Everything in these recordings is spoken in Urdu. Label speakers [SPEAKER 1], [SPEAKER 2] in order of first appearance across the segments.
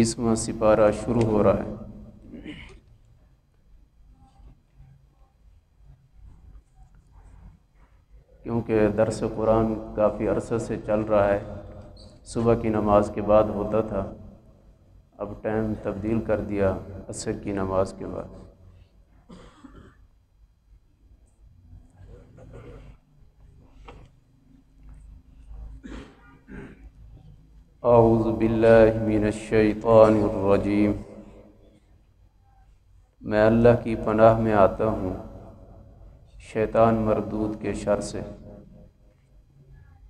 [SPEAKER 1] 20واں سپارہ شروع ہو رہا ہے۔ کیونکہ درس قرآن کافی عرصہ سے چل رہا ہے، صبح کی نماز کے بعد ہوتا تھا، اب ٹائم تبدیل کر دیا عصر کی نماز کے بعد۔ اعوذ باللہ من الشیطان الرجیم، میں اللہ کی پناہ میں آتا ہوں شیطان مردود کے شر سے۔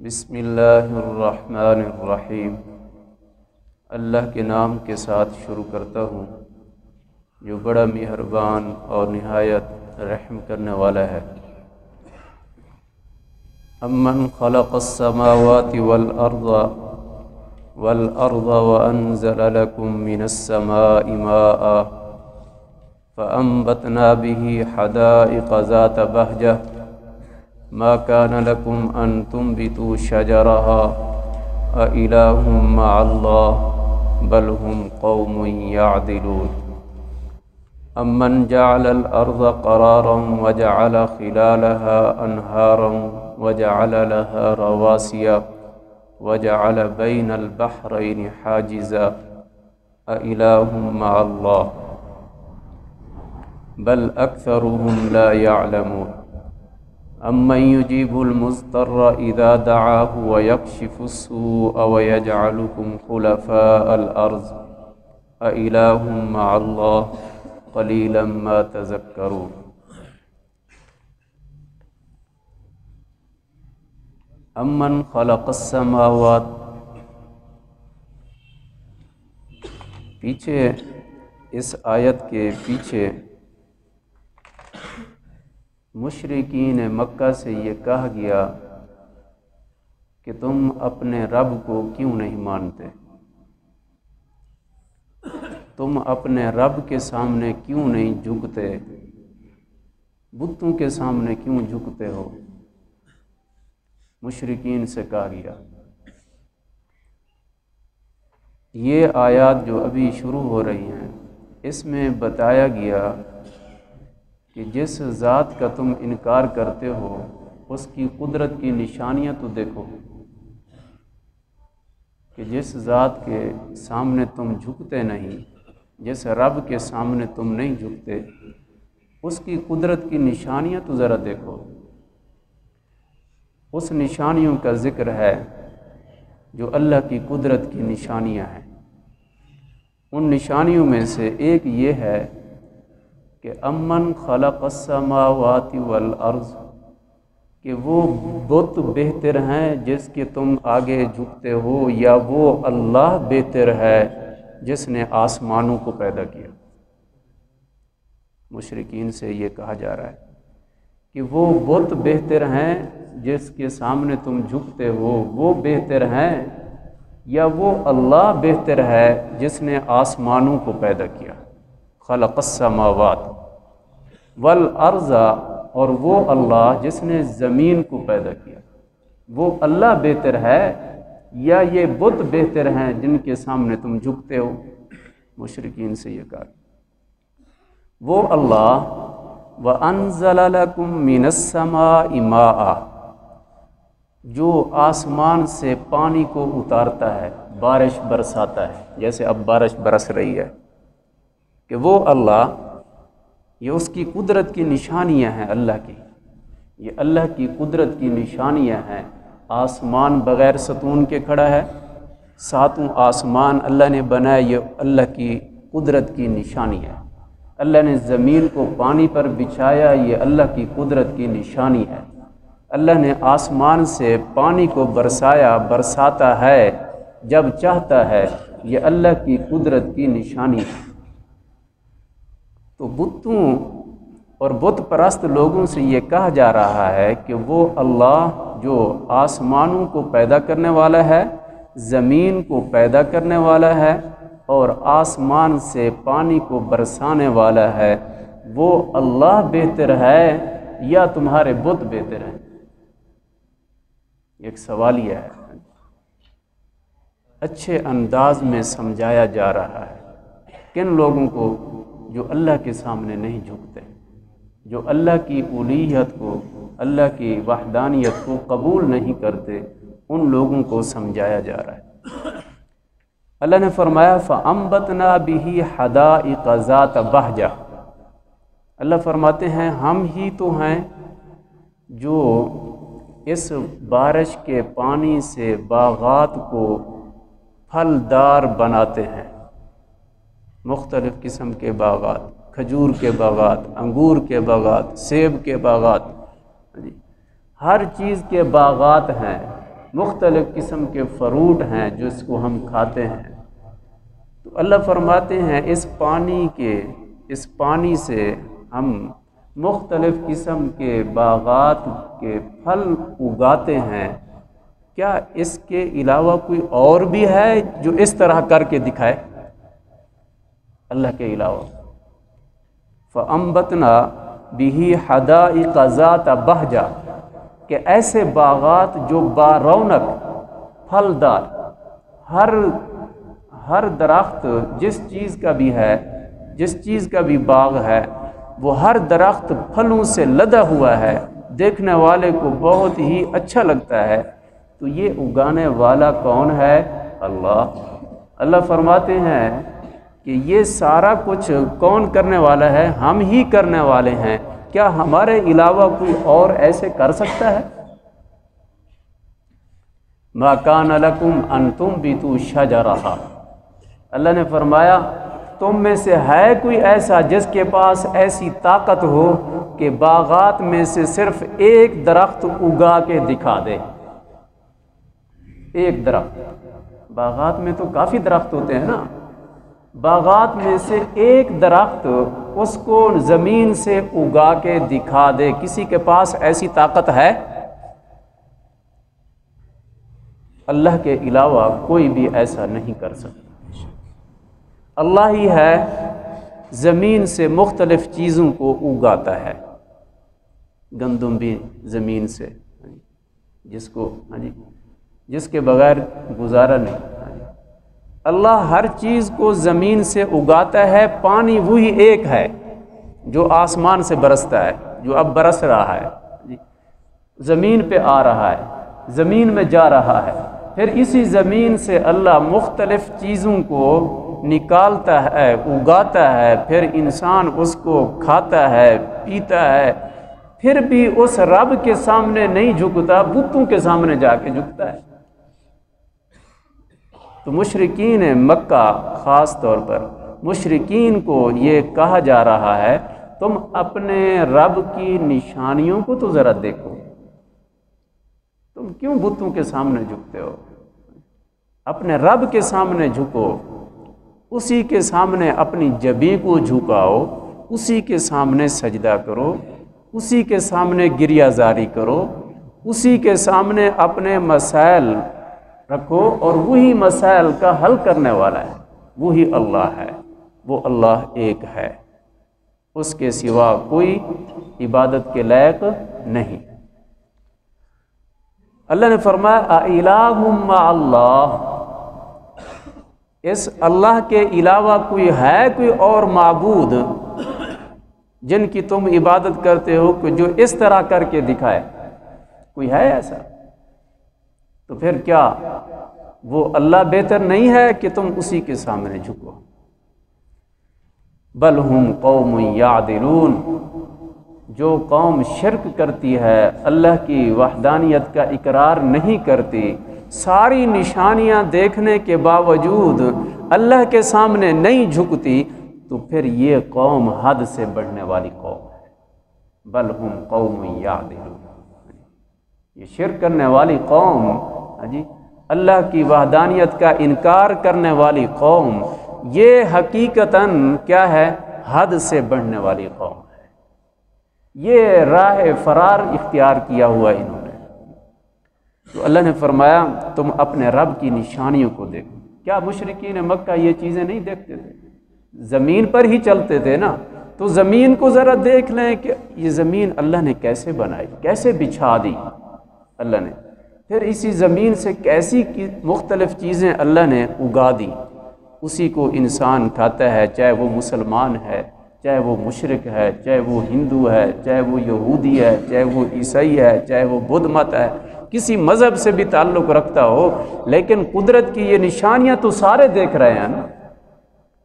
[SPEAKER 1] بسم اللہ الرحمن الرحیم، اللہ کے نام کے ساتھ شروع کرتا ہوں جو بڑا مہربان اور نہایت رحم کرنے والا ہے۔ امن خلق السماوات والأرض وأنزل لكم من السماء ماء فأنبتنا به حدائق ذات بهجة ما كان لكم أن تنبتوا شجرها أإله مع الله بل هم قوم يعدلون أمن جعل الأرض قرارا وجعل خلالها أنهارا وجعل لها رواسي وجعل بين البحرين حاجزا أإله مع الله بل أكثرهم لا يعلمون أمن يجيب المضطر إذا دعاه ويكشف السوء ويجعلكم خلفاء الأرض أإله مع الله قليلا ما تذكرون۔ امن خلق السماوات، پیچھے اس آیت کے پیچھے مشرکین مکہ سے یہ کہا گیا کہ تم اپنے رب کو کیوں نہیں مانتے، تم اپنے رب کے سامنے کیوں نہیں جھکتے، بتوں کے سامنے کیوں جھکتے ہو، مشرکین سے کہا گیا۔ یہ آیات جو ابھی شروع ہو رہی ہیں اس میں بتایا گیا کہ جس ذات کا تم انکار کرتے ہو اس کی قدرت کی نشانیاں تو دیکھو، کہ جس ذات کے سامنے تم جھکتے نہیں، جس رب کے سامنے تم نہیں جھکتے، اس کی قدرت کی نشانیاں تو ذرا دیکھو۔ اس نشانیوں کا ذکر ہے جو اللہ کی قدرت کی نشانیاں ہیں۔ ان نشانیوں میں سے ایک یہ ہے کہ امن خلق السماوات والارض، کہ وہ بت بہتر ہیں جس کے تم آگے جھکتے ہو، یا وہ اللہ بہتر ہے جس نے آسمانوں کو پیدا کیا۔ مشرکین سے یہ کہا جا رہا ہے کہ وہ بت بہتر ہیں جس کے سامنے تم جھکتے ہو، وہ بہتر ہیں، یا وہ اللہ بہتر ہے جس نے آسمانوں کو پیدا کیا۔ خلق السماوات والارض، اور وہ اللہ جس نے زمین کو پیدا کیا، وہ اللہ بہتر ہے یا یہ بت بہتر ہیں جن کے سامنے تم جھکتے ہو؟ مشرکین سے یہ کہا۔ وہ اللہ وَأَنزَلَ لَكُم مِّنَ السَّمَاءِ مَاءً، جو آسمان سے پانی کو اتارتا ہے، بارش برساتا ہے، جیسے اب بارش برس رہی ہے، کہ وہ اللہ، یہ اس کی قدرت کی نشانیاں ہیں اللہ کی، یہ اللہ کی قدرت کی نشانیاں ہیں۔ آسمان بغیر ستون کے کھڑا ہے، ساتوں آسمان اللہ نے بنایا، یہ اللہ کی قدرت کی نشانی ہے۔ اللہ نے زمین کو پانی پر بچھایا، یہ اللہ کی قدرت کی نشانی ہے۔ اللہ نے آسمان سے پانی کو برساتا ہے جب چاہتا ہے، یہ اللہ کی قدرت کی نشانی ہے۔ تو بتوں اور بت پرست لوگوں سے یہ کہا جا رہا ہے کہ وہ اللہ جو آسمانوں کو پیدا کرنے والا ہے، زمین کو پیدا کرنے والا ہے، اور آسمان سے پانی کو برسانے والا ہے، وہ اللہ بہتر ہے یا تمہارے بت بہتر ہیں؟ ایک سوال یہ ہے۔ اچھے انداز میں سمجھایا جا رہا ہے کن لوگوں کو؟ جو اللہ کے سامنے نہیں جھکتے، جو اللہ کی الوہیت کو، اللہ کی وحدانیت کو قبول نہیں کرتے، ان لوگوں کو سمجھایا جا رہا ہے۔ اللہ نے فرمایا فَأَنبَتْنَا بِهِ حَدَائِقَ ذَاتَ بَہْجَةٍ، اللہ فرماتے ہیں ہم ہی تو ہیں جو اس بارش کے پانی سے باغات کو پھلدار بناتے ہیں، مختلف قسم کے باغات، کھجور کے باغات، انگور کے باغات، سیب کے باغات، ہر چیز کے باغات ہیں، مختلف قسم کے فروٹ ہیں جس کو ہم کھاتے ہیں۔ تو اللہ فرماتے ہیں اس پانی سے ہم مختلف قسم کے باغات کے پھل اگاتے ہیں، کیا اس کے علاوہ کوئی اور بھی ہے جو اس طرح کر کے دکھائے اللہ کے علاوہ؟ فَأَنبَتْنَا بِهِ حَدَائِقَ ذَاتَ بَہْجَةٍ، کہ ایسے باغات جو بارونق، پھلدار، ہر درخت جس چیز کا بھی ہے، جس چیز کا بھی باغ ہے، وہ ہر درخت پھلوں سے لدا ہوا ہے، دیکھنے والے کو بہت ہی اچھا لگتا ہے، تو یہ اگانے والا کون ہے؟ اللہ۔ اللہ فرماتے ہیں کہ یہ سارا کچھ کون کرنے والا ہے؟ ہم ہی کرنے والے ہیں، کیا ہمارے علاوہ کوئی اور ایسے کر سکتا ہے؟ مَا كَانَ لَكُمْ أَن تُنبِتُوا شَجَرَهَا، اللہ نے فرمایا تم میں سے ہے کوئی ایسا جس کے پاس ایسی طاقت ہو کہ باغات میں سے صرف ایک درخت اگا کے دکھا دے؟ ایک درخت، باغات میں تو کافی درخت ہوتے ہیں نا، باغات میں سے ایک درخت اس کو زمین سے اگا کے دکھا دے، کسی کے پاس ایسی طاقت ہے؟ اللہ کے علاوہ کوئی بھی ایسا نہیں کر سکتا۔ اللہ ہی ہے زمین سے مختلف چیزوں کو اگاتا ہے، گندم بھی زمین سے، جس کے بغیر گزارا نہیں۔ اللہ ہر چیز کو زمین سے اگاتا ہے۔ پانی وہی ایک ہے جو آسمان سے برستا ہے، جو اب برس رہا ہے، زمین پہ آ رہا ہے، زمین میں جا رہا ہے، پھر اسی زمین سے اللہ مختلف چیزوں کو نکالتا ہے، اگاتا ہے، پھر انسان اس کو کھاتا ہے، پیتا ہے، پھر بھی اس رب کے سامنے نہیں جھکتا، بتوں کے سامنے جا کے جھکتا ہے۔ تو مشرکین مکہ، خاص طور پر مشرکین کو یہ کہا جا رہا ہے تم اپنے رب کی نشانیوں کو تو ذرا دیکھو، تم کیوں بتوں کے سامنے جھکتے ہو؟ اپنے رب کے سامنے جھکو، اسی کے سامنے اپنی جبیں کو جھکاؤ، اسی کے سامنے سجدہ کرو، اسی کے سامنے گریہ زاری کرو، اسی کے سامنے اپنے مسائل رکھو، اور وہی مسائل کا حل کرنے والا ہے، وہی اللہ ہے، وہ اللہ ایک ہے، اس کے سوا کوئی عبادت کے لائق نہیں۔ اللہ نے فرمایا اَإِلَٰهٌ مَّعَ اللَّهِ، اس اللہ کے علاوہ کوئی ہے کوئی اور معبود جن کی تم عبادت کرتے ہو کہ جو اس طرح کر کے دکھائے؟ کوئی ہے ایسا؟ تو پھر کیا وہ اللہ بہتر نہیں ہے کہ تم اسی کے سامنے جھکو؟ بل ہم قوم یعدلون، جو قوم شرک کرتی ہے، اللہ کی وحدانیت کا اقرار نہیں کرتی، ساری نشانیاں دیکھنے کے باوجود اللہ کے سامنے نہیں جھکتی، تو پھر یہ قوم حد سے بڑھنے والی قوم ہے۔ بل ہم قوم یعدلون، یہ شرک کرنے والی قوم، اللہ کی وحدانیت کا انکار کرنے والی قوم، یہ حقیقتاً کیا ہے؟ حد سے بڑھنے والی قوم ہے۔ یہ راہ فرار اختیار کیا ہوا انہوں نے۔ تو اللہ نے فرمایا تم اپنے رب کی نشانیوں کو دیکھو۔ کیا مشرکین مکہ یہ چیزیں نہیں دیکھتے تھے؟ زمین پر ہی چلتے تھے نا، تو زمین کو ذرا دیکھ لیں کہ یہ زمین اللہ نے کیسے بنائی، کیسے بچھا دی اللہ نے، پھر اسی زمین سے کیسی مختلف چیزیں اللہ نے اگا دی، اسی کو انسان کھاتا ہے، چاہے وہ مسلمان ہے، چاہے وہ مشرک ہے، چاہے وہ ہندو ہے، چاہے وہ یہودی ہے، چاہے وہ عیسائی ہے، چاہے وہ بدھ مت ہے، کسی مذہب سے بھی تعلق رکھتا ہو، لیکن قدرت کی یہ نشانیاں تو سارے دیکھ رہے ہیں نا،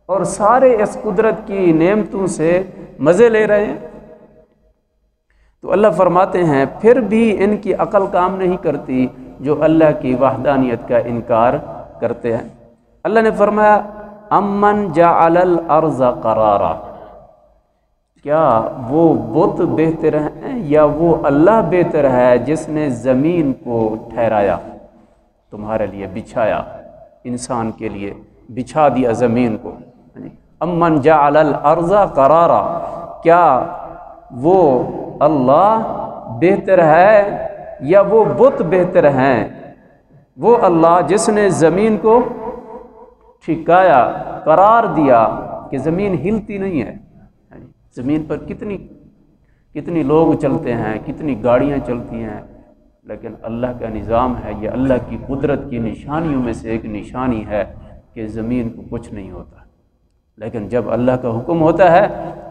[SPEAKER 1] اور سارے اس قدرت کی نعمتوں سے مزے لے رہے ہیں۔ تو اللہ فرماتے ہیں پھر بھی ان کی عقل کام نہیں کرتی جو اللہ کی وحدانیت کا انکار کرتے ہیں۔ اللہ نے فرمایا امن جعل الارض قرارا، کیا وہ بت بہتر ہیں یا وہ اللہ بہتر ہے جس نے زمین کو ٹھہرایا، تمہارے لیے بچھایا، انسان کے لیے بچھا دیا زمین کو۔ امن جعل الارض قرارا، کیا وہ اللہ بہتر ہے یا وہ بت بہتر ہیں؟ وہ اللہ جس نے زمین کو ٹھکایا، قرار دیا کہ زمین ہلتی نہیں ہے۔ زمین پر کتنی لوگ چلتے ہیں، کتنی گاڑیاں چلتی ہیں، لیکن اللہ کا نظام ہے، یہ اللہ کی قدرت کی نشانیوں میں سے ایک نشانی ہے کہ زمین کو کچھ نہیں ہوتا۔ لیکن جب اللہ کا حکم ہوتا ہے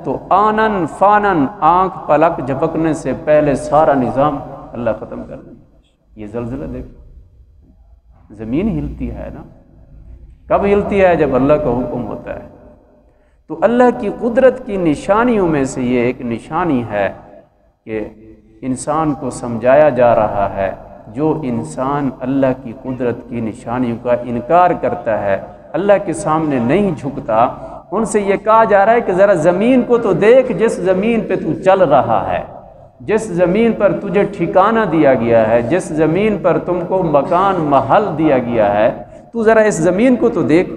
[SPEAKER 1] تو آنن فانن، آنکھ پلک جھپکنے سے پہلے سارا نظام اللہ ختم کر دے۔ یہ زلزلہ دیکھو، زمین ہلتی ہے نا، کب ہلتی ہے؟ جب اللہ کا حکم ہوتا ہے۔ تو اللہ کی قدرت کی نشانیوں میں سے یہ ایک نشانی ہے کہ انسان کو سمجھایا جا رہا ہے، جو انسان اللہ کی قدرت کی نشانیوں کا انکار کرتا ہے، اللہ کے سامنے نہیں جھکتا، ان سے یہ کہا جا رہا ہے کہ ذرا زمین کو تو دیکھ، جس زمین پہ تو چل رہا ہے، جس زمین پر تجھے ٹھکانہ دیا گیا ہے، جس زمین پر تم کو مکان محل دیا گیا ہے، تو ذرا اس زمین کو تو دیکھ۔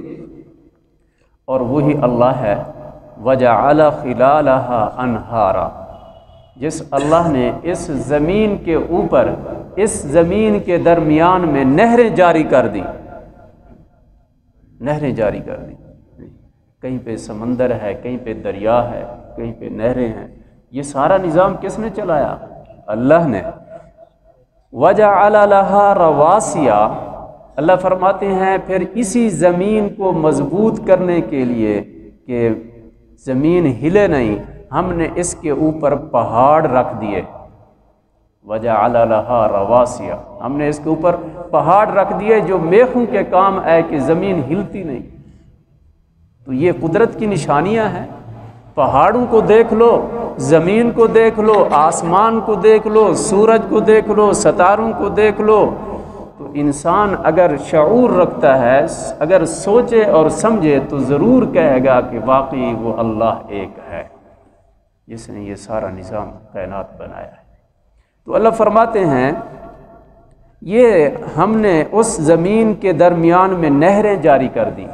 [SPEAKER 1] اور وہی اللہ ہے وَجَعَلَ خِلَالَهَا أَنْهَارًا، جس اللہ نے اس زمین کے اوپر، اس زمین کے درمیان میں نہریں جاری کر دی، نہریں جاری کر دی۔ کہیں پہ سمندر ہے، کہیں پہ دریا ہے، کہیں پہ نہریں ہیں، یہ سارا نظام کس نے چلایا؟ اللہ نے۔ وَجَعَلَ لَهَا رَوَاسِيَ، اللہ فرماتے ہیں پھر اسی زمین کو مضبوط کرنے کے لیے کہ زمین ہلے نہیں، ہم نے اس کے اوپر پہاڑ رکھ دیے۔ وَجَعَلَ لَهَا رَوَاسِيَ، ہم نے اس کے اوپر پہاڑ رکھ دیے جو میخوں کے کام آئے کہ زمین ہلتی نہیں۔ تو یہ قدرت کی نشانیاں ہیں۔ پہاڑوں کو دیکھ لو، زمین کو دیکھ لو، آسمان کو دیکھ لو، سورج کو دیکھ لو، ستاروں کو دیکھ لو۔ تو انسان اگر شعور رکھتا ہے، اگر سوچے اور سمجھے تو ضرور کہے گا کہ واقعی وہ اللہ ایک ہے جس نے یہ سارا نظام کائنات بنایا ہے۔ تو اللہ فرماتے ہیں یہ ہم نے اس زمین کے درمیان میں نہریں جاری کر دی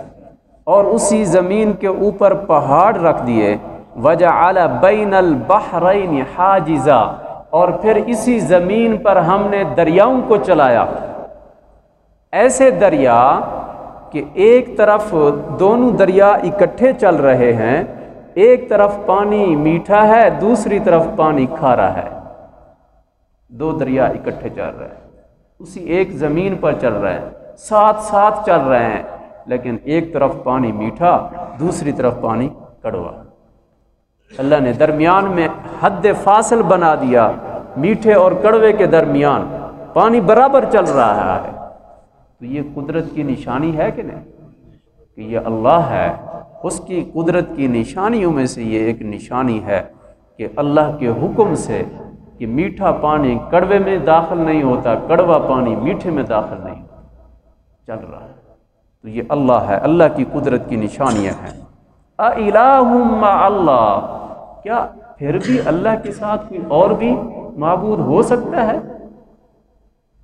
[SPEAKER 1] اور اسی زمین کے اوپر پہاڑ رکھ دیے۔ وَجَعَلَ بَيْنَ الْبَحْرَيْنِ حَاجِزًا، اور پھر اسی زمین پر ہم نے دریاؤں کو چلایا، ایسے دریا کہ ایک طرف دونوں دریا اکٹھے چل رہے ہیں، ایک طرف پانی میٹھا ہے، دوسری طرف پانی کھارا ہے، دو دریا اکٹھے چل رہے ہیں، اسی ایک زمین پر چل رہے ہیں، ساتھ ساتھ چل رہے ہیں، لیکن ایک طرف پانی میٹھا، دوسری طرف پانی کڑوا۔ اللہ نے درمیان میں حد فاصل بنا دیا، میٹھے اور کڑوے کے درمیان پانی برابر چل رہا ہے۔ تو یہ قدرت کی نشانی ہے کہ نہیں کہ یہ اللہ ہے؟ اس کی قدرت کی نشانیوں میں سے یہ ایک نشانی ہے کہ اللہ کے حکم سے کہ میٹھا پانی کڑوے میں داخل نہیں ہوتا، کڑوا پانی میٹھے میں داخل نہیں ہوتا، چل رہا ہے۔ تو یہ اللہ ہے، اللہ کی قدرت کی نشانیاں ہیں۔ اِلَٰهٌ مَّعَ اللَّهِ، کیا پھر بھی اللہ کے ساتھ کوئی اور بھی معبود ہو سکتا ہے؟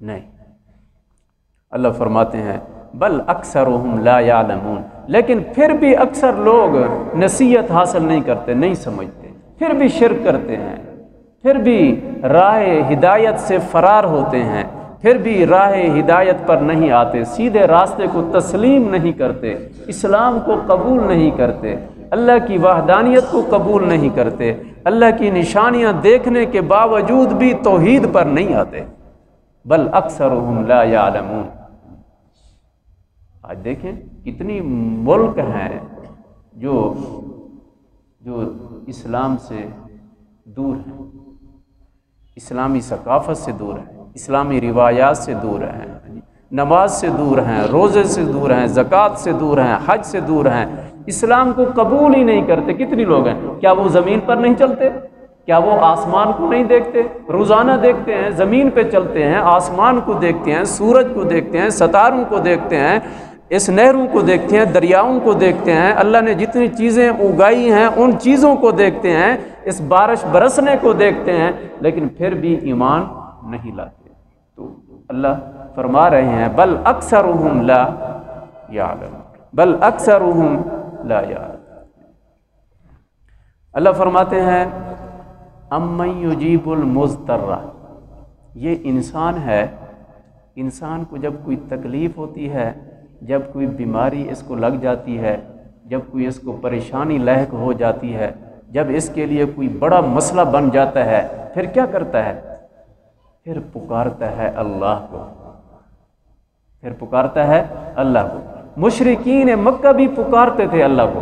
[SPEAKER 1] نہیں۔ اللہ فرماتے ہیں بل اکثرهم لا يعلمون، لیکن پھر بھی اکثر لوگ نصیحت حاصل نہیں کرتے، نہیں سمجھتے، پھر بھی شرک کرتے ہیں، پھر بھی راہ ہدایت سے فرار ہوتے ہیں، پھر بھی راہ ہدایت پر نہیں آتے، سیدھے راستے کو تسلیم نہیں کرتے، اسلام کو قبول نہیں کرتے، اللہ کی وحدانیت کو قبول نہیں کرتے، اللہ کی نشانیاں دیکھنے کے باوجود بھی توحید پر نہیں آتے۔ بل اکثرهم لا یعلمون۔ آج دیکھیں کتنی ملک ہیں جو اسلام سے دور ہیں، اسلامی ثقافت سے دور ہیں، اسلامی روایات سے دور ہیں، نماز سے دور ہیں، روزے سے دور ہیں، زکوٰۃ سے دور ہیں، حج سے دور ہیں، اسلام کو قبول ہی نہیں کرتے۔ کتنی لوگ ہیں؟ کیا وہ زمین پر نہیں چلتے؟ کیا وہ آسمان کو نہیں دیکھتے؟ روزانہ دیکھتے ہیں، زمین پہ چلتے ہیں، آسمان کو دیکھتے ہیں، سورج کو دیکھتے ہیں، ستاروں کو دیکھتے ہیں، اس نہروں کو دیکھتے ہیں، دریاؤں کو دیکھتے ہیں، اللہ نے جتنی چیزیں اگائی ہیں ان چیزوں کو دیکھتے ہیں، اس بارش برسنے کو دیکھتے ہیں، لیکن پھر بھی ایمان نہیں لاتے۔ تو اللہ فرما رہے ہیں بل اکثرهم لا یعلمون، بل اکثرهم لا یعلمون۔ اللہ فرماتے ہیں امن یجیب المضطر، یہ انسان ہے، انسان کو جب کوئی تکلیف ہوتی ہے، جب کوئی بیماری اس کو لگ جاتی ہے، جب کوئی اس کو پریشانی لاحق ہو جاتی ہے، جب اس کے لیے کوئی بڑا مسئلہ بن جاتا ہے، پھر کیا کرتا ہے؟ پھر پکارتا ہے اللہ کو، پھر پکارتا ہے اللہ کو۔ مشرکین مکہ بھی پکارتے تھے اللہ کو،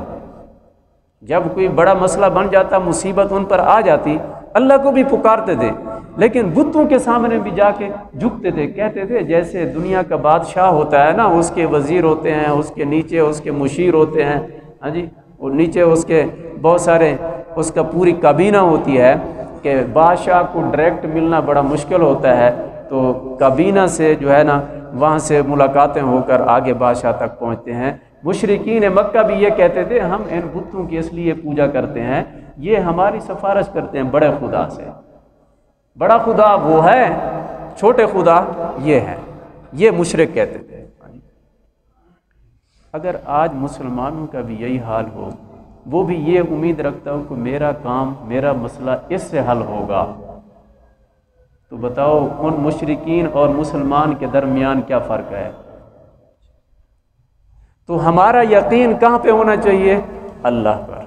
[SPEAKER 1] جب کوئی بڑا مسئلہ بن جاتا، مصیبت ان پر آ جاتی، اللہ کو بھی پکارتے تھے، لیکن بتوں کے سامنے بھی جا کے جھکتے تھے، کہتے تھے جیسے دنیا کا بادشاہ ہوتا ہے نا، اس کے وزیر ہوتے ہیں، اس کے نیچے اس کے مشیر ہوتے ہیں، ہاں جی، اور نیچے اس کے بہت سارے، اس کا پوری کابینہ ہوتی ہے کہ بادشاہ کو ڈائریکٹ ملنا بڑا مشکل ہوتا ہے، تو کابینہ سے جو ہے نا وہاں سے ملاقاتیں ہو کر آگے بادشاہ تک پہنچتے ہیں۔ مشرکین مکہ بھی یہ کہتے تھے ہم ان بتوں کی اس لیے پوجا کرتے ہیں، یہ ہماری سفارش کرتے ہیں بڑے خدا سے، بڑا خدا وہ ہے، چھوٹے خدا یہ ہے، یہ مشرک کہتے تھے۔ اگر آج مسلمانوں کا بھی یہی حال ہو، وہ بھی یہ امید رکھتا ہو کہ میرا کام، میرا مسئلہ اس سے حل ہوگا، تو بتاؤ ان مشرکین اور مسلمان کے درمیان کیا فرق ہے؟ تو ہمارا یقین کہاں پہ ہونا چاہیے؟ اللہ پر،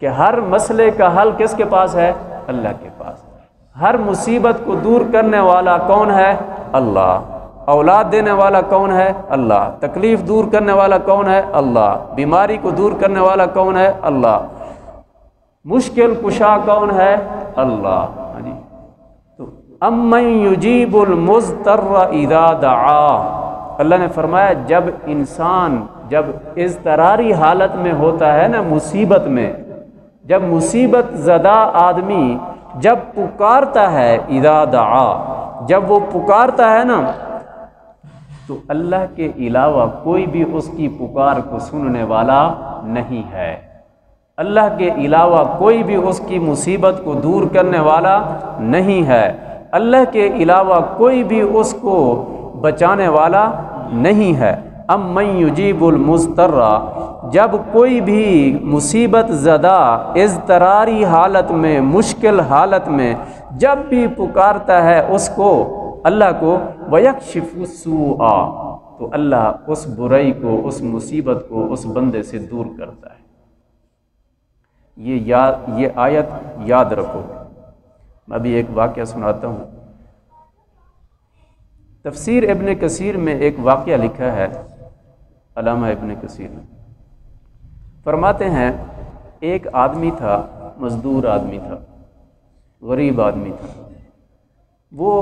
[SPEAKER 1] کہ ہر مسئلے کا حل کس کے پاس ہے؟ اللہ کے پاس۔ ہر مصیبت کو دور کرنے والا کون ہے؟ اللہ۔ اولاد دینے والا کون ہے؟ اللہ۔ تکلیف دور کرنے والا کون ہے؟ اللہ۔ بیماری کو دور کرنے والا کون ہے؟ اللہ۔ مشکل کشا کون ہے؟ اللہ۔ ہاں جی، تو امن یجیب المضطر اذا دعا، اللہ نے فرمایا جب انسان جب اضطراری حالت میں ہوتا ہے نا، مصیبت میں، جب مصیبت زدہ آدمی جب پکارتا ہے، اذا دعا، جب وہ پکارتا ہے نا، تو اللہ کے علاوہ کوئی بھی اس کی پکار کو سننے والا نہیں ہے، اللہ کے علاوہ کوئی بھی اس کی مصیبت کو دور کرنے والا نہیں ہے، اللہ کے علاوہ کوئی بھی اس کو بچانے والا نہیں ہے۔ امن یجیب المضطر، جب کوئی بھی مصیبت زدہ اضطراری حالت میں، مشکل حالت میں جب بھی پکارتا ہے اس کو، اللہ کو، وَيَكْشِفُ السُّوءَ، تو اللہ اس برائی کو، اس مصیبت کو اس بندے سے دور کرتا ہے۔ یہ آیت یاد رکھو۔ میں ابھی ایک واقعہ سناتا ہوں۔ تفسیر ابن کثیر میں ایک واقعہ لکھا ہے علامہ ابن کثیر نے، فرماتے ہیں ایک آدمی تھا، مزدور آدمی تھا، غریب آدمی تھا، وہ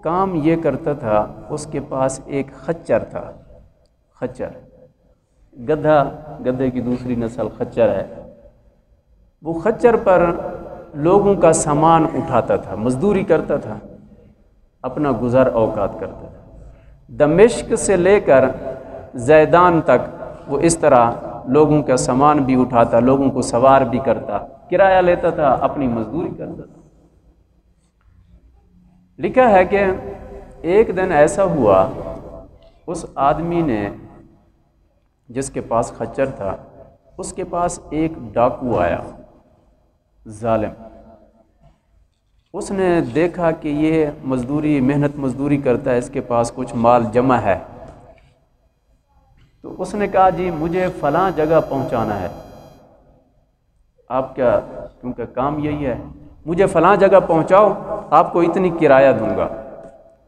[SPEAKER 1] کام یہ کرتا تھا، اس کے پاس ایک خچر تھا، خچر، گدھا، گدھے کی دوسری نسل خچر ہے، وہ خچر پر لوگوں کا سامان اٹھاتا تھا، مزدوری کرتا تھا، اپنا گزر اوقات کرتا تھا، دمشق سے لے کر زیدان تک وہ اس طرح لوگوں کا سامان بھی اٹھاتا، لوگوں کو سوار بھی کرتا، کرایہ لیتا تھا، اپنی مزدوری کرتا تھا۔ لکھا ہے کہ ایک دن ایسا ہوا، اس آدمی نے جس کے پاس خچر تھا، اس کے پاس ایک ڈاکو آیا، ظالم۔ اس نے دیکھا کہ یہ مزدوری، محنت مزدوری کرتا ہے، اس کے پاس کچھ مال جمع ہے، تو اس نے کہا جی مجھے فلاں جگہ پہنچانا ہے، آپ کیا، کیونکہ کام یہی ہے، مجھے فلاں جگہ پہنچاؤ، آپ کو اتنی کرایہ دوں گا،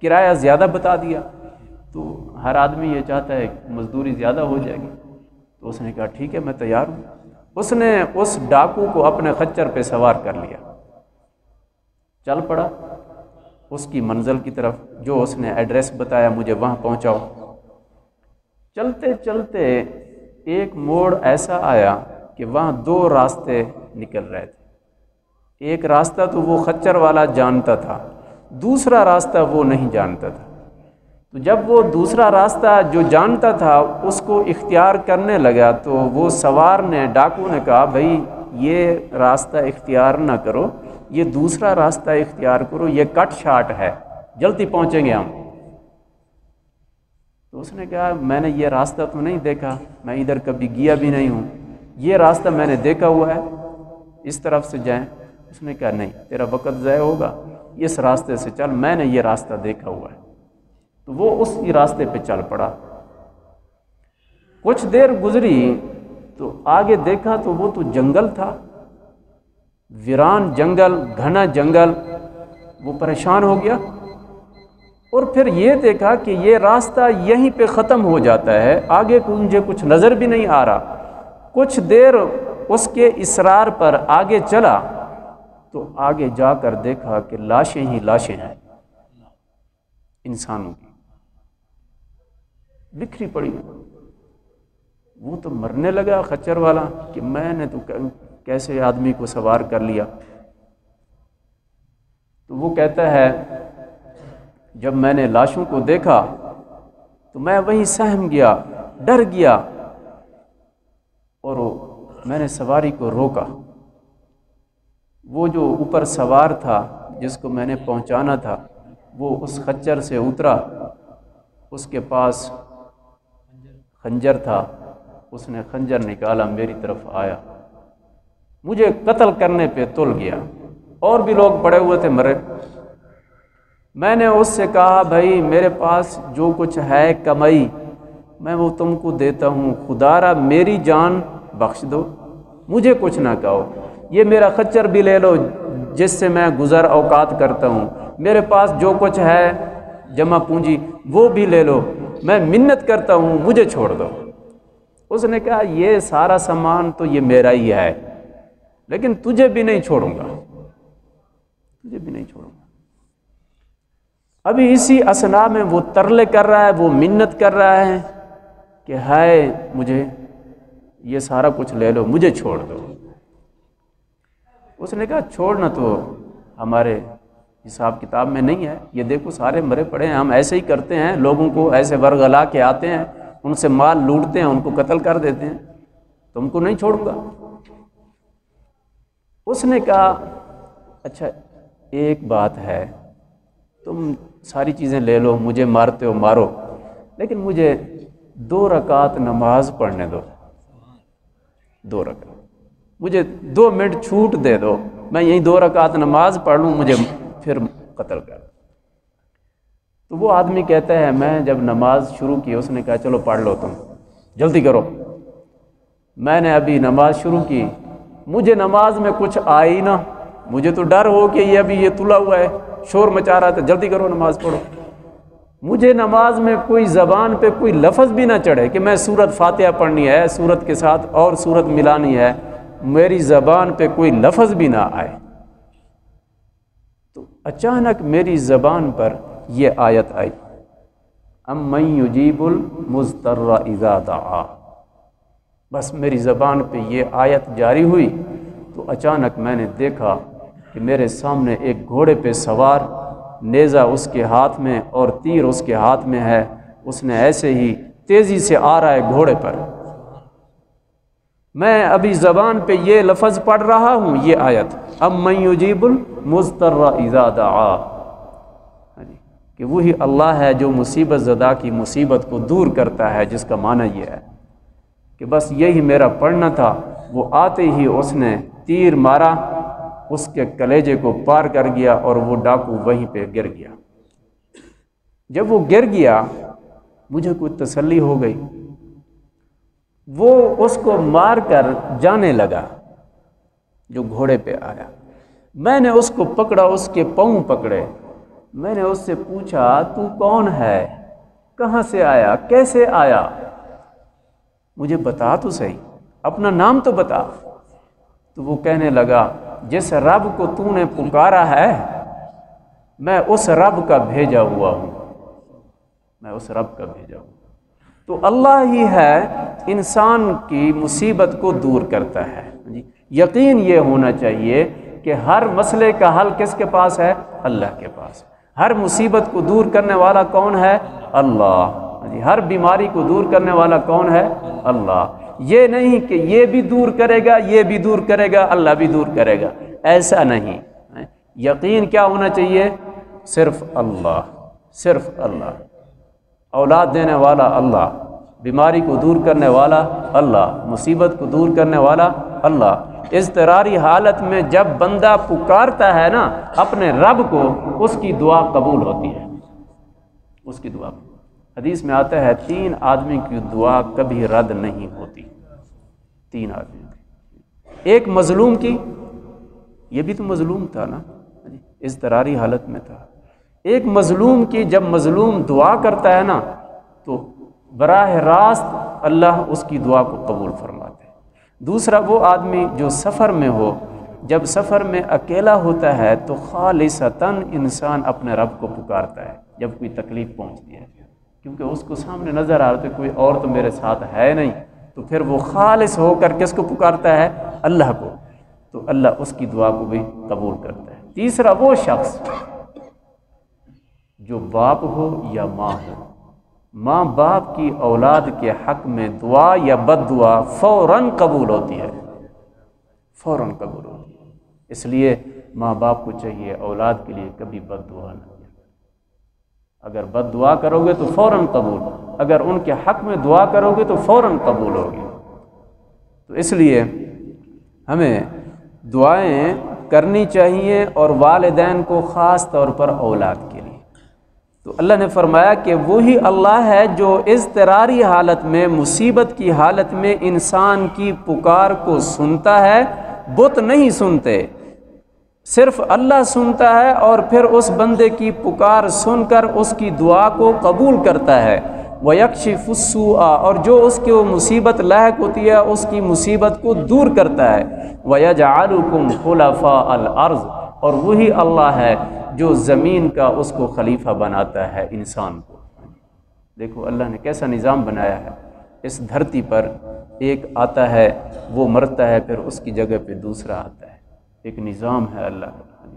[SPEAKER 1] کرایہ زیادہ بتا دیا، تو ہر آدمی یہ چاہتا ہے کہ مزدوری زیادہ ہو جائے گی، تو اس نے کہا ٹھیک ہے میں تیار ہوں۔ اس نے اس ڈاکو کو اپنے خچر پہ سوار کر لیا، چل پڑا اس کی منزل کی طرف، جو اس نے ایڈریس بتایا مجھے وہاں پہنچاؤ۔ چلتے چلتے ایک موڑ ایسا آیا کہ وہاں دو راستے نکل رہے تھے، ایک راستہ تو وہ خچر والا جانتا تھا، دوسرا راستہ وہ نہیں جانتا تھا۔ تو جب وہ دوسرا راستہ جو جانتا تھا اس کو اختیار کرنے لگا، تو وہ سوار نے، ڈاکو نے کہا بھائی یہ راستہ اختیار نہ کرو، یہ دوسرا راستہ اختیار کرو، یہ کٹ شارٹ ہے، جلدی پہنچیں گے ہم۔ تو اس نے کہا میں نے یہ راستہ تو نہیں دیکھا، میں ادھر کبھی گیا بھی نہیں ہوں، یہ راستہ میں نے دیکھا ہوا ہے، اس طرف سے جائیں۔ اس نے کہا نہیں، تیرا وقت ضائع ہوگا، اس راستے سے چل، میں نے یہ راستہ دیکھا ہوا ہے۔ تو وہ اسی راستے پہ چل پڑا۔ کچھ دیر گزری تو آگے دیکھا تو وہ تو جنگل تھا، ویران جنگل، گھنا جنگل۔ وہ پریشان ہو گیا، اور پھر یہ دیکھا کہ یہ راستہ یہیں پہ ختم ہو جاتا ہے، آگے مجھے کچھ نظر بھی نہیں آ رہا۔ کچھ دیر اس کے اصرار پر آگے چلا تو آگے جا کر دیکھا کہ لاشیں ہی لاشیں ہیں انسانوں کی، بکھری پڑی۔ وہ تو مرنے لگا خچر والا کہ میں نے تو کیسے آدمی کو سوار کر لیا۔ تو وہ کہتا ہے جب میں نے لاشوں کو دیکھا تو میں وہیں سہم گیا، ڈر گیا، اور میں نے سواری کو روکا۔ وہ جو اوپر سوار تھا جس کو میں نے پہنچانا تھا وہ اس خچر سے اترا، اس کے پاس خنجر تھا، اس نے خنجر نکالا، میری طرف آیا، مجھے قتل کرنے پہ تل گیا۔ اور بھی لوگ پڑے ہوئے تھے مرے۔ میں نے اس سے کہا بھائی میرے پاس جو کچھ ہے کمائی میں وہ تم کو دیتا ہوں، خدا را میری جان بخش دو، مجھے کچھ نہ کہو، یہ میرا خچر بھی لے لو جس سے میں گزر اوقات کرتا ہوں، میرے پاس جو کچھ ہے جمع پونجی وہ بھی لے لو، میں منت کرتا ہوں، مجھے چھوڑ دو۔ اس نے کہا یہ سارا سامان تو یہ میرا ہی ہے، لیکن تجھے بھی نہیں چھوڑوں گا، تجھے بھی نہیں چھوڑوں گا۔ ابھی اسی اثناء میں وہ ترلے کر رہا ہے، وہ منت کر رہا ہے کہ ہائے مجھے یہ سارا کچھ لے لو، مجھے چھوڑ دو۔ اس نے کہا چھوڑنا تو ہمارے حساب کتاب میں نہیں ہے، یہ دیکھو سارے مرے پڑے ہیں، ہم ایسے ہی کرتے ہیں، لوگوں کو ایسے ورغلا کے آتے ہیں، ان سے مال لوٹتے ہیں، ان کو قتل کر دیتے ہیں، تم کو نہیں چھوڑوں گا۔ اس نے کہا اچھا ایک بات ہے، تم ساری چیزیں لے لو، مجھے مارتے ہو مارو، لیکن مجھے 2 رکعت نماز پڑھنے دو، 2 رکعت، مجھے 2 منٹ چھوٹ دے دو، میں یہیں 2 رکعت نماز پڑھ لوں، مجھے پھر قتل کر۔ تو وہ آدمی کہتا ہے میں جب نماز شروع کی، اس نے کہا چلو پڑھ لو تم، جلدی کرو۔ میں نے ابھی نماز شروع کی، مجھے نماز میں کچھ آئی نہ، مجھے تو ڈر ہو کہ یہ ابھی یہ تلا ہوا ہے، شور مچا رہا تھا، جلدی کرو نماز پڑھو۔ مجھے نماز میں کوئی زبان پہ کوئی لفظ بھی نہ چڑھے کہ میں سورت فاتحہ پڑھنی ہے، سورت کے ساتھ اور سورت ملانی ہے، میری زبان پہ کوئی لفظ بھی نہ آئے۔ تو اچانک میری زبان پر یہ آیت آئی، امن یجیب المضطر اذا دعا۔ بس میری زبان پہ یہ آیت جاری ہوئی تو اچانک میں نے دیکھا کہ میرے سامنے ایک گھوڑے پہ سوار، نیزہ اس کے ہاتھ میں اور تیر اس کے ہاتھ میں ہے، اس نے ایسے ہی تیزی سے آ رہا ہے گھوڑے پر۔ میں ابھی زبان پہ یہ لفظ پڑھ رہا ہوں، یہ آیت امن یجیب المضطر اذا دعا، کہ وہی اللہ ہے جو مصیبت زدہ کی مصیبت کو دور کرتا ہے، جس کا معنی یہ ہے کہ بس یہی میرا پڑھنا تھا۔ وہ آتے ہی اس نے تیر مارا، اس کے کلیجے کو پار کر گیا اور وہ ڈاکو وہیں پہ گر گیا۔ جب وہ گر گیا مجھے کوئی تسلی ہو گئی، وہ اس کو مار کر جانے لگا جو گھوڑے پہ آیا، میں نے اس کو پکڑا، اس کے پاؤں پکڑے، میں نے اس سے پوچھا تو کون ہے، کہاں سے آیا، کیسے آیا، مجھے بتا تو صحیح، اپنا نام تو بتا۔ تو وہ کہنے لگا جس رب کو تو نے پکارا ہے میں اس رب کا بھیجا ہوا ہوں، میں اس رب کا بھیجا ہوں۔ تو اللہ ہی ہے انسان کی مصیبت کو دور کرتا ہے۔ یقین یہ ہونا چاہیے کہ ہر مسئلے کا حل کس کے پاس ہے؟ اللہ کے پاس۔ ہر مصیبت کو دور کرنے والا کون ہے؟ اللہ۔ ہر بیماری کو دور کرنے والا کون ہے؟ اللہ۔ یہ نہیں کہ یہ بھی دور کرے گا، یہ بھی دور کرے گا، اللہ بھی دور کرے گا، ایسا نہیں۔ یقین کیا ہونا چاہیے؟ صرف اللہ، صرف اللہ۔ اولاد دینے والا اللہ، بیماری کو دور کرنے والا اللہ، مصیبت کو دور کرنے والا اللہ۔ اضطراری حالت میں جب بندہ پکارتا ہے نا اپنے رب کو، اس کی دعا قبول ہوتی ہے، اس کی دعا۔ حدیث میں آتا ہے 3 آدمی کی دعا کبھی رد نہیں ہوتی، 3 آدمی کی۔ ایک مظلوم کی، یہ بھی تو مظلوم تھا نا، اضطراری حالت میں تھا۔ ایک مظلوم کی جب مظلوم دعا کرتا ہے نا تو براہ راست اللہ اس کی دعا کو قبول فرماتے ہیں۔ دوسرا وہ آدمی جو سفر میں ہو، جب سفر میں اکیلا ہوتا ہے تو خالصتاً انسان اپنے رب کو پکارتا ہے جب کوئی تکلیف پہنچتی ہے، کیونکہ اس کو سامنے نظر آ رہا ہے کوئی اور تو میرے ساتھ ہے نہیں، تو پھر وہ خالص ہو کر کس کو پکارتا ہے؟ اللہ کو، تو اللہ اس کی دعا کو بھی قبول کرتا ہے۔ تیسرا وہ شخص جو باپ ہو یا ماں ہو، ماں باپ کی اولاد کے حق میں دعا یا بد دعا فوراً قبول ہوتی ہے، فوراً قبول ہوتی ہے۔ اس لیے ماں باپ کو چاہیے اولاد کے لیے کبھی بد دعا نہ کرے۔ اگر بد دعا کرو گے تو فوراً قبول، اگر ان کے حق میں دعا کرو گے تو فوراً قبول ہوگی۔ تو اس لیے ہمیں دعائیں کرنی چاہیے، اور والدین کو خاص طور پر اولاد کے لیے۔ تو اللہ نے فرمایا کہ وہی اللہ ہے جو اضطراری حالت میں، مصیبت کی حالت میں انسان کی پکار کو سنتا ہے، بت نہیں سنتے، صرف اللہ سنتا ہے، اور پھر اس بندے کی پکار سن کر اس کی دعا کو قبول کرتا ہے۔ وَيَكْشِفُ السُّوءَ، اور جو اس کو مصیبت لاحق ہوتی ہے اس کی مصیبت کو دور کرتا ہے۔ وَيَجْعَلُكُمْ خُلَفَاءَ الْأَرْضِ، اور وہی اللہ ہے جو زمین کا اس کو خلیفہ بناتا ہے انسان کو۔ دیکھو اللہ نے کیسا نظام بنایا ہے، اس دھرتی پر ایک آتا ہے وہ مرتا ہے، پھر اس کی جگہ پہ دوسرا آتا ہے، ایک نظام ہے اللہ کا۔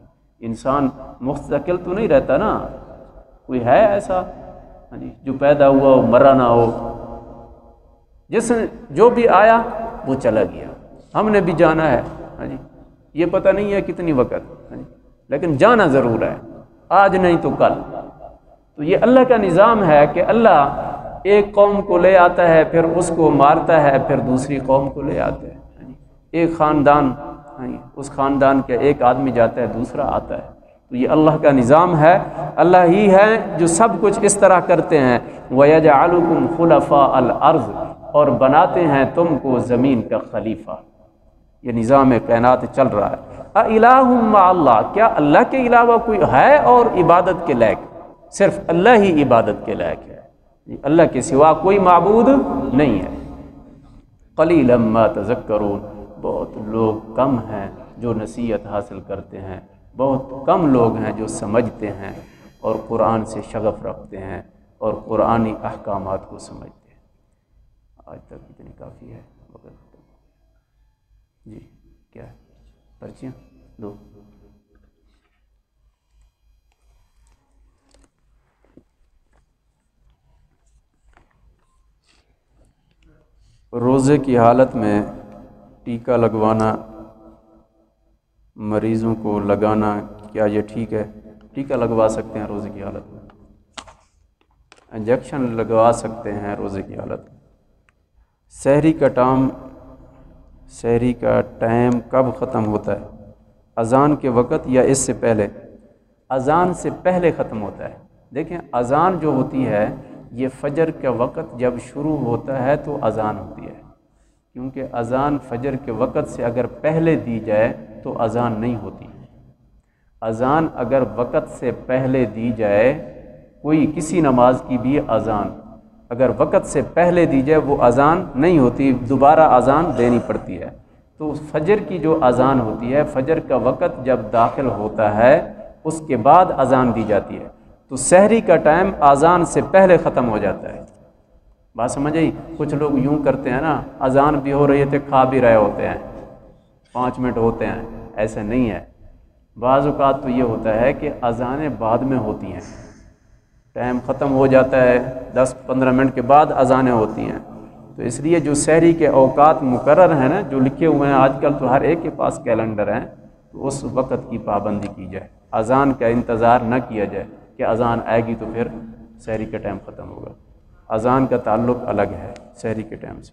[SPEAKER 1] انسان مستقل تو نہیں رہتا نا، کوئی ہے ایسا جو پیدا ہوا ہو مرا نہ ہو، جو بھی آیا وہ چلا گیا۔ ہم نے بھی جانا ہے، یہ پتہ نہیں ہے کتنی وقت، لیکن جانا ضرور ہے، آج نہیں تو کل۔ تو یہ اللہ کا نظام ہے کہ اللہ ایک قوم کو لے آتا ہے، پھر اس کو مارتا ہے، پھر دوسری قوم کو لے آتا ہے۔ ایک خاندان، اس خاندان کے ایک آدمی جاتا ہے، دوسرا آتا ہے۔ تو یہ اللہ کا نظام ہے، اللہ ہی ہے جو سب کچھ اس طرح کرتے ہیں۔ وَيَجْعَلُكُمْ خُلَفَاءَ الْأَرْضِ، اور بناتے ہیں تم کو زمین کا خلیفہ۔ یہ نظام کائنات چل رہا ہے۔ اَإِلَٰهٌ مَّعَ اللَّهِ، کیا اللہ کے علاوہ کوئی ہے اور عبادت کے لائق؟ صرف اللہ ہی عبادت کے لائق ہے، اللہ کے سوا کوئی معبود نہیں ہے۔ قَلِيلًا مَّا تَذَكَّرُونَ، بہت لوگ کم ہیں جو نصیحت حاصل کرتے ہیں، بہت کم لوگ ہیں جو سمجھتے ہیں اور قرآن سے شغف رکھتے ہیں اور قرآنی احکامات کو سمجھتے ہیں۔ آج تک اتنی کافی ہے، جی کیا ہے؟ پرچیاں دو۔ روزے کی حالت میں ٹیکہ لگوانا، مریضوں کو لگانا، کیا یہ ٹھیک ہے؟ ٹیکہ لگوا سکتے ہیں روزے کی حالت میں، انجیکشن لگوا سکتے ہیں روزے کی حالت میں۔ سحری کا ٹائم کب ختم ہوتا ہے؟ اذان کے وقت یا اس سے پہلے؟ اذان سے پہلے ختم ہوتا ہے۔ دیکھیں اذان جو ہوتی ہے یہ فجر کا وقت جب شروع ہوتا ہے تو اذان ہوتی ہے، کیونکہ اذان فجر کے وقت سے اگر پہلے دی جائے تو اذان نہیں ہوتی۔ اذان اگر وقت سے پہلے دی جائے، کوئی کسی نماز کی بھی اذان اگر وقت سے پہلے دی جائے وہ اذان نہیں ہوتی، دوبارہ اذان دینی پڑتی ہے۔ تو فجر کی جو اذان ہوتی ہے، فجر کا وقت جب داخل ہوتا ہے اس کے بعد اذان دی جاتی ہے، تو سحری کا ٹائم اذان سے پہلے ختم ہو جاتا ہے۔ بات سمجھ آئی؟ کچھ لوگ یوں کرتے ہیں نا، اذان بھی ہو رہی ہے تو کھا بھی رہے ہوتے ہیں، 5 منٹ ہوتے ہیں، ایسے نہیں ہے۔ بعض اوقات تو یہ ہوتا ہے کہ اذانیں بعد میں ہوتی ہیں، ٹائم ختم ہو جاتا ہے، 10-15 منٹ کے بعد اذانیں ہوتی ہیں۔ تو اس لیے جو سحری کے اوقات مقرر ہیں نا، جو لکھے ہوئے ہیں، آج کل تو ہر ایک کے پاس کیلنڈر ہیں، تو اس وقت کی پابندی کی جائے، اذان کا انتظار نہ کیا جائے کہ اذان آئے گی تو پھر سحری کا ٹائم ختم ہوگا۔ اذان کا تعلق الگ ہے سحری کے ٹائم سے۔